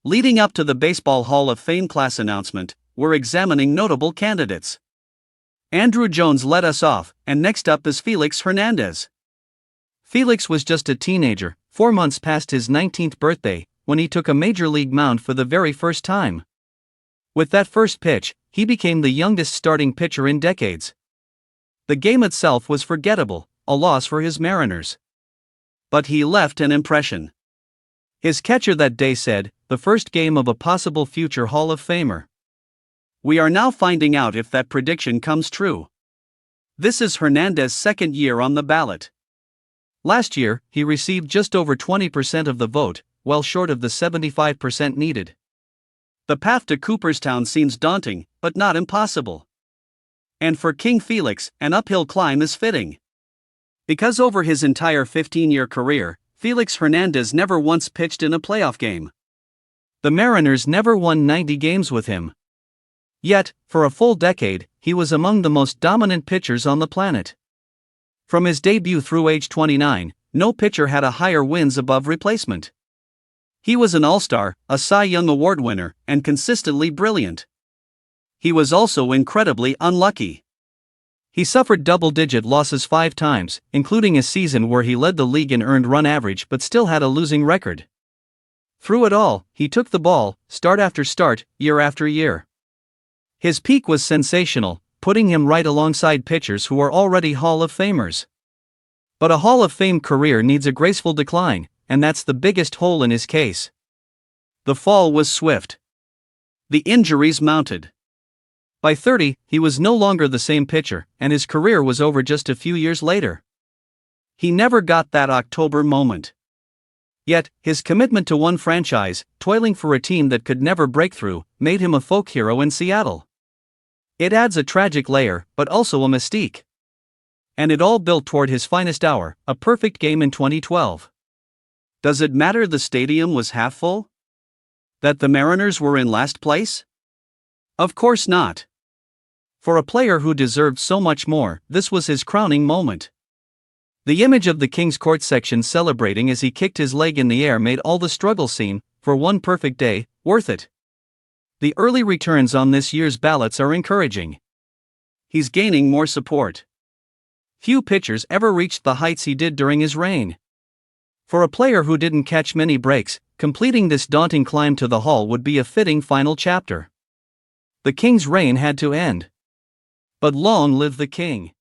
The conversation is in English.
Leading up to the Baseball Hall of Fame class announcement, we're examining notable candidates. Andrew Jones led us off, and next up is Félix Hernández. Felix was just a teenager, 4 months past his 19th birthday, when he took a major league mound for the very first time. With that first pitch, he became the youngest starting pitcher in decades. The game itself was forgettable, a loss for his Mariners. But he left an impression. His catcher that day said, "The first game of a possible future Hall of Famer." We are now finding out if that prediction comes true. This is Hernandez's second year on the ballot. Last year, he received just over 20% of the vote, well short of the 75% needed. The path to Cooperstown seems daunting, but not impossible. And for King Félix, an uphill climb is fitting. Because over his entire 15-year career, Félix Hernández never once pitched in a playoff game. The Mariners never won 90 games with him. Yet, for a full decade, he was among the most dominant pitchers on the planet. From his debut through age 29, no pitcher had a higher wins above replacement. He was an all-star, a Cy Young Award winner, and consistently brilliant. He was also incredibly unlucky. He suffered double-digit losses 5 times, including a season where he led the league in earned run average but still had a losing record. Through it all, he took the ball, start after start, year after year. His peak was sensational, putting him right alongside pitchers who are already Hall of Famers. But a Hall of Fame career needs a graceful decline, and that's the biggest hole in his case. The fall was swift. The injuries mounted. By 30, he was no longer the same pitcher, and his career was over just a few years later. He never got that October moment. Yet, his commitment to one franchise, toiling for a team that could never break through, made him a folk hero in Seattle. It adds a tragic layer, but also a mystique. And it all built toward his finest hour, a perfect game in 2012. Does it matter the stadium was half full? That the Mariners were in last place? Of course not. For a player who deserved so much more, this was his crowning moment. The image of the King's court section celebrating as he kicked his leg in the air made all the struggle seem, for one perfect day, worth it. The early returns on this year's ballots are encouraging. He's gaining more support. Few pitchers ever reached the heights he did during his reign. For a player who didn't catch many breaks, completing this daunting climb to the Hall would be a fitting final chapter. The King's reign had to end. But long live the King.